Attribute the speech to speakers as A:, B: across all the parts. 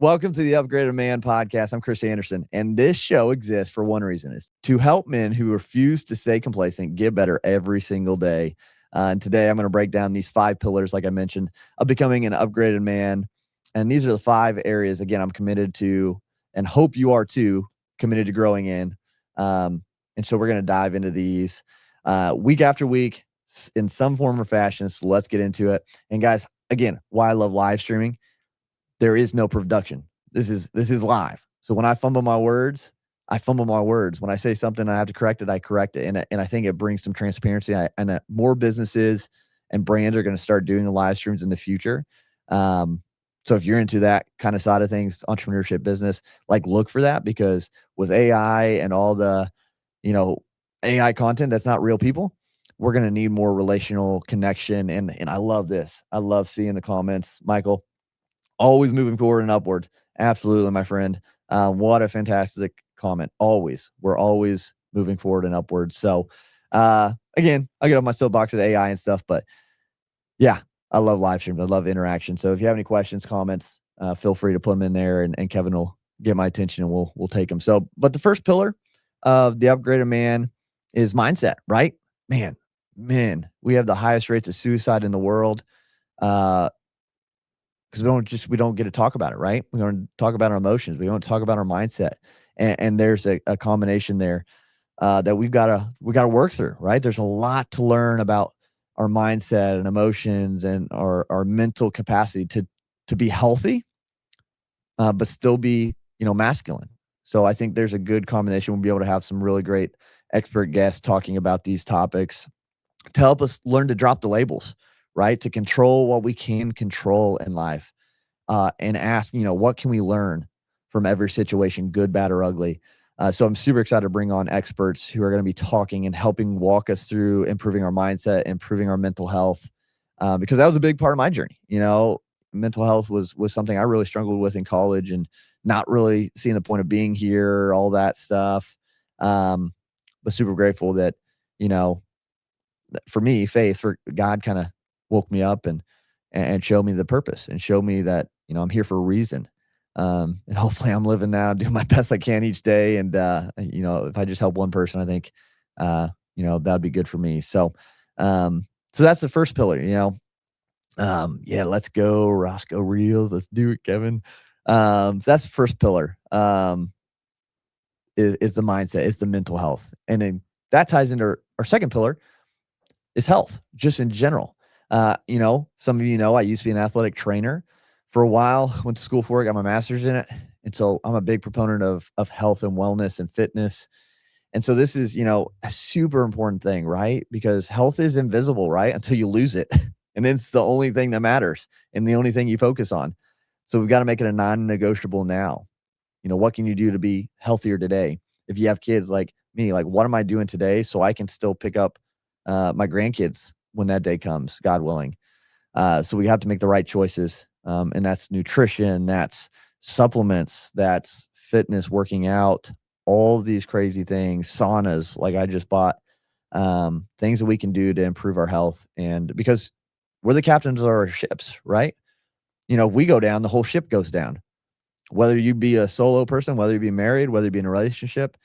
A: Welcome to the Upgraded Man podcast. I'm Chris Anderson, and this show exists for one reason: is to help men who refuse to stay complacent get better every single day. And today I'm going to break down these 5 pillars, like I mentioned, of becoming an upgraded man. And these are the 5 areas, again, I'm committed to, and hope you are too, committed to growing in. And so we're going to dive into these week after week in some form or fashion. So let's get into it. And guys, again, why I love live streaming: there is no production. This is live. So when I fumble my words, I fumble my words. When I say something, I have to correct it. I correct it, and I think it brings some transparency. More businesses and brands are going to start doing the live streams in the future. So if you're into that kind of side of things, entrepreneurship, business, like look for that, because with AI and all the, you know, AI content that's not real people, we're going to need more relational connection. And I love this. I love seeing the comments, Michael. Always moving forward and upward. Absolutely, my friend. What a fantastic comment. Always. We're always moving forward and upward. So, again, I get on my soapbox of AI and stuff, but yeah, I love live streams. I love interaction. So if you have any questions, comments, feel free to put them in there, and Kevin will get my attention, and we'll take them. So, but the first pillar of the upgraded man is mindset, right? Man, we have the highest rates of suicide in the world. Because we don't get to talk about it, right? We don't talk about our emotions. We don't talk about our mindset, and there's a combination there that we gotta work through, right? There's a lot to learn about our mindset and emotions and our mental capacity to be healthy, but still be, masculine. So I think there's a good combination. We'll be able to have some really great expert guests talking about these topics to help us learn to drop the labels, right? To control what we can control in life, and ask, what can we learn from every situation, good, bad, or ugly? So I'm super excited to bring on experts who are going to be talking and helping walk us through improving our mindset, improving our mental health, because that was a big part of my journey. Mental health was something I really struggled with in college, and not really seeing the point of being here, all that stuff. But super grateful that, you know, for me, faith for God kind of woke me up and showed me the purpose, and showed me that, I'm here for a reason. And hopefully I'm living that, doing my best I can each day. And, if I just help one person, I think, that'd be good for me. So that's the first pillar, yeah, let's go Roscoe Reels. Let's do it, Kevin. So that's the first pillar, is the mindset, is the mental health. And then that ties into our second pillar, is health, just in general. Some of I used to be an athletic trainer for a while, went to school for it, got my master's in it. And so I'm a big proponent of health and wellness and fitness. And so this is, a super important thing, right? Because health is invisible, right? Until you lose it. And it's the only thing that matters and the only thing you focus on. So we've got to make it a non-negotiable now. What can you do to be healthier today? If you have kids like me, like, what am I doing today so I can still pick up my grandkids when that day comes, God willing? So we have to make the right choices. And that's nutrition, that's supplements, that's fitness, working out, all of these crazy things, saunas, like I just bought, things that we can do to improve our health. And because we're the captains of our ships, right? If we go down, the whole ship goes down. Whether you be a solo person, whether you be married, whether you be in a relationship,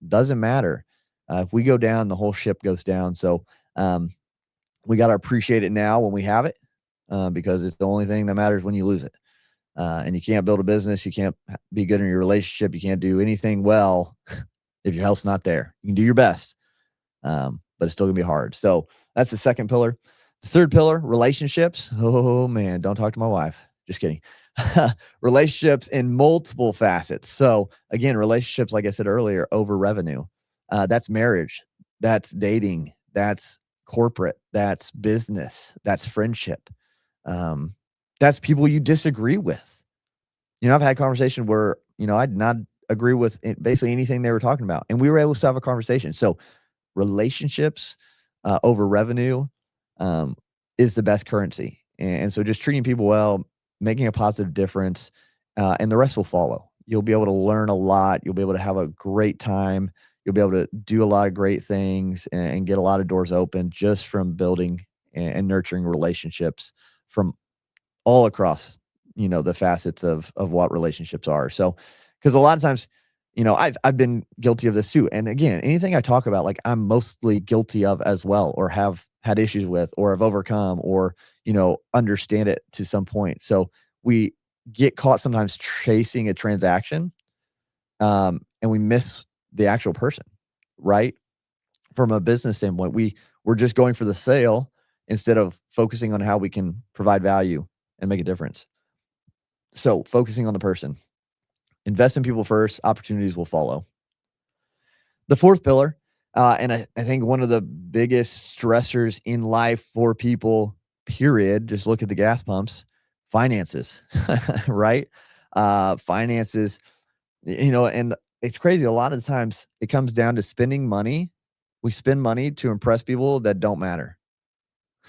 A: doesn't matter. If we go down, the whole ship goes down. So we got to appreciate it now when we have it, because it's the only thing that matters when you lose it. And you can't build a business. You can't be good in your relationship. You can't do anything well if your health's not there. You can do your best, but it's still going to be hard. So that's the second pillar. The third pillar, relationships. Oh, man, don't talk to my wife. Just kidding. Relationships in multiple facets. So again, relationships, like I said earlier, over revenue. That's marriage. That's dating. That's corporate. That's business. That's friendship. That's people you disagree with. I've had conversation where, I did not agree with basically anything they were talking about, and we were able to have a conversation. So relationships over revenue is the best currency. And so just treating people well, making a positive difference, and the rest will follow. You'll be able to learn a lot. You'll be able to have a great time. You'll be able to do a lot of great things and get a lot of doors open just from building and nurturing relationships from all across, the facets of what relationships are. So, because a lot of times, I've been guilty of this too. And again, anything I talk about, like I'm mostly guilty of as well, or have had issues with, or have overcome, or understand it to some point. So we get caught sometimes chasing a transaction, and we miss the actual person, right? From a business standpoint, we're just going for the sale instead of focusing on how we can provide value and make a difference. So focusing on the person, invest in people first, opportunities will follow. The fourth pillar, and I think one of the biggest stressors in life for people, period, just look at the gas pumps, finances, right? Finances, and it's crazy. A lot of the times it comes down to spending money. We spend money to impress people that don't matter,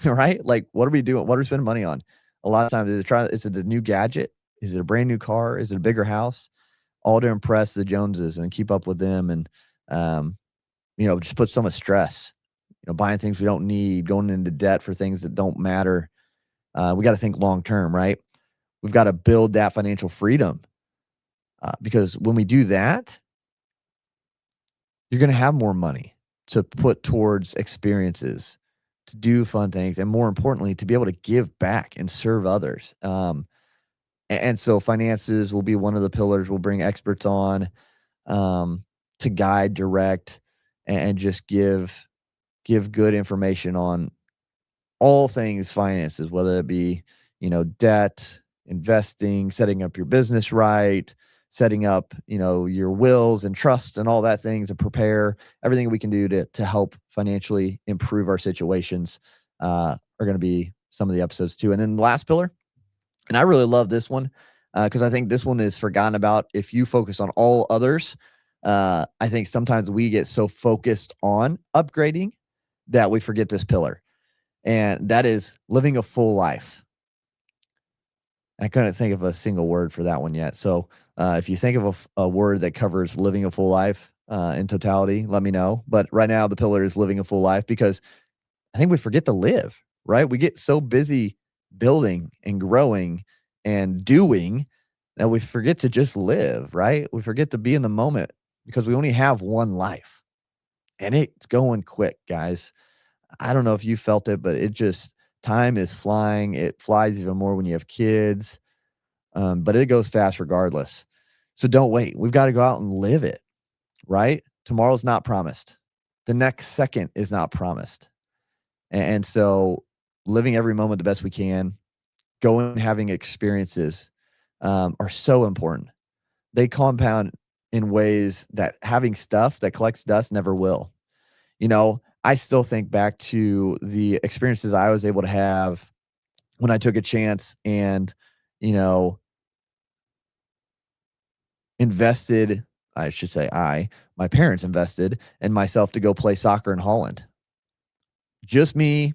A: right? Like, what are we doing? What are we spending money on? A lot of times, is it a new gadget? Is it a brand new car? Is it a bigger house? All to impress the Joneses and keep up with them, and um, just put so much stress. Buying things we don't need, going into debt for things that don't matter. We got to think long term, right? We've got to build that financial freedom, because when we do that, you're going to have more money to put towards experiences, to do fun things, and more importantly, to be able to give back and serve others. And so finances will be one of the pillars. We'll bring experts on, to guide, direct, and just give good information on all things finances, whether it be, debt, investing, setting up your business right, setting up, your wills and trusts and all that thing to prepare everything we can do to help financially improve our situations, are going to be some of the episodes too. And then the last pillar, and I really love this one, because I think this one is forgotten about. If you focus on all others, I think sometimes we get so focused on upgrading that we forget this pillar, and that is living a full life. I couldn't think of a single word for that one yet. So, if you think of a word that covers living a full life, in totality, let me know. But right now, the pillar is living a full life, because I think we forget to live, right? We get so busy building and growing and doing that we forget to just live, right? We forget to be in the moment, because we only have one life, and it's going quick, guys. I don't know if you felt it, but it just, time is flying. It flies even more when you have kids, but it goes fast regardless. So don't wait. We've got to go out and live it, right? Tomorrow's not promised. The next second is not promised. And so living every moment the best we can, going and having experiences, are so important. They compound in ways that having stuff that collects dust never will. I still think back to the experiences I was able to have when I took a chance and, you know, invested, I should say my parents invested in myself to go play soccer in Holland. Just me,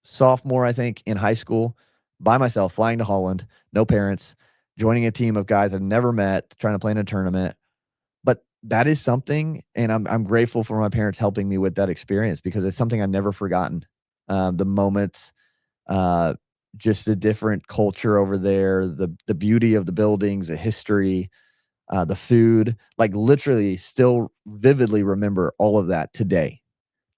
A: sophomore, I think, in high school, by myself, flying to Holland, no parents, joining a team of guys I've never met, trying to play in a tournament. But that is something, and I'm grateful for my parents helping me with that experience, because it's something I've never forgotten. The moments, uh, just a different culture over there, the beauty of the buildings, the history, the food, like literally still vividly remember all of that today.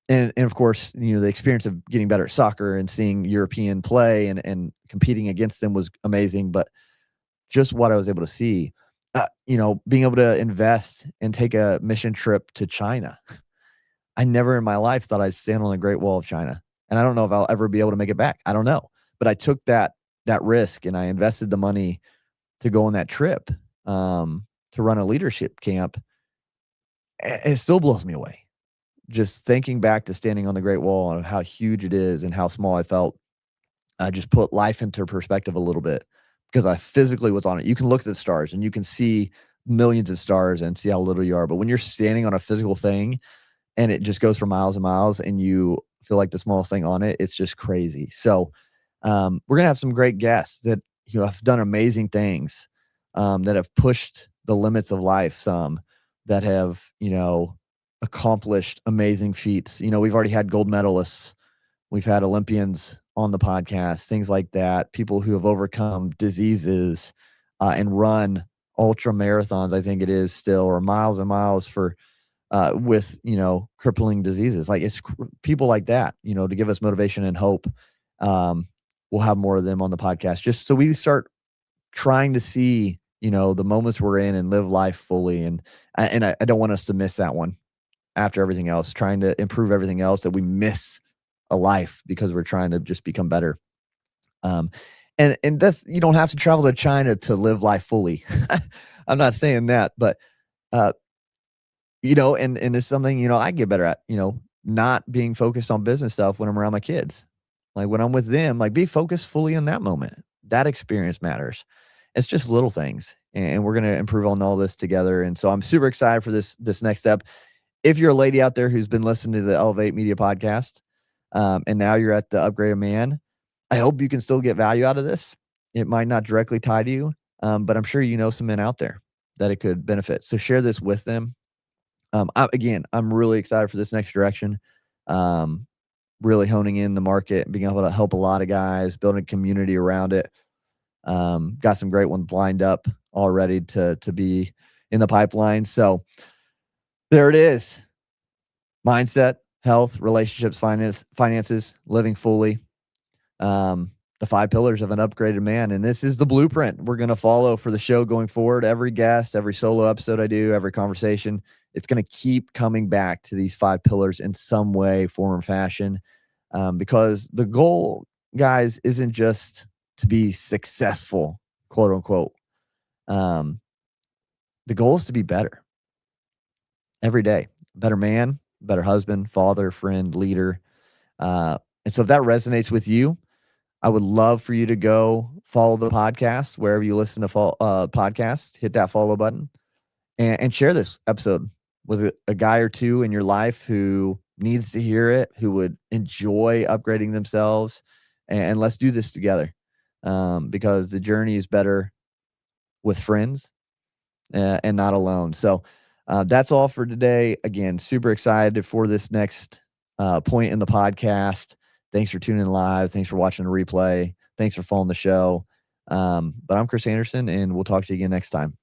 A: And of course, the experience of getting better at soccer and seeing European play and competing against them was amazing. But just what I was able to see, being able to invest and take a mission trip to China. I never in my life thought I'd stand on the Great Wall of China. And I don't know if I'll ever be able to make it back. I don't know. But I took that risk, and I invested the money to go on that trip, to run a leadership camp. It still blows me away. Just thinking back to standing on the Great Wall and how huge it is and how small I felt, just put life into perspective a little bit, because I physically was on it. You can look at the stars and you can see millions of stars and see how little you are. But when you're standing on a physical thing and it just goes for miles and miles and you feel like the smallest thing on it, it's just crazy. So, we're gonna have some great guests that have done amazing things, that have pushed the limits of life. Some that have accomplished amazing feats. We've already had gold medalists, we've had Olympians on the podcast, things like that, people who have overcome diseases and run ultra marathons, I think it is still, or miles and miles for with crippling diseases. Like people like that, to give us motivation and hope. Um, we'll have more of them on the podcast, just so we start trying to see the moments we're in and live life fully. And I don't want us to miss that one after everything else, trying to improve everything else, that we miss a life because we're trying to just become better. Um, and that's, you don't have to travel to China to live life fully. I'm not saying that, but uh, and it's something, I get better at, not being focused on business stuff when I'm around my kids. Like when I'm with them, like be focused fully on that moment. That experience matters. It's just little things. And we're gonna improve on all this together. And so I'm super excited for this next step. If you're a lady out there who's been listening to the Elevate Media podcast, and now you're at the Upgraded Man, I hope you can still get value out of this. It might not directly tie to you, but I'm sure you know some men out there that it could benefit. So share this with them. I'm really excited for this next direction. Um, really honing in the market, being able to help a lot of guys, building a community around it. Got some great ones lined up already to be in the pipeline. So there it is. Mindset, health, relationships, finances, living fully. The 5 pillars of an upgraded man. And this is the blueprint we're going to follow for the show going forward. Every guest, every solo episode I do, every conversation, it's going to keep coming back to these 5 pillars in some way, form, or fashion. Because the goal, guys, isn't just to be successful, quote unquote. The goal is to be better every day. Better man, better husband, father, friend, leader. And so if that resonates with you, I would love for you to go follow the podcast wherever you listen to podcasts. Hit that follow button and share this episode with a guy or two in your life who needs to hear it, who would enjoy upgrading themselves. And let's do this together, because the journey is better with friends and not alone. So that's all for today. Again, super excited for this next point in the podcast. Thanks for tuning in live. Thanks for watching the replay. Thanks for following the show. But I'm Chris Anderson, and we'll talk to you again next time.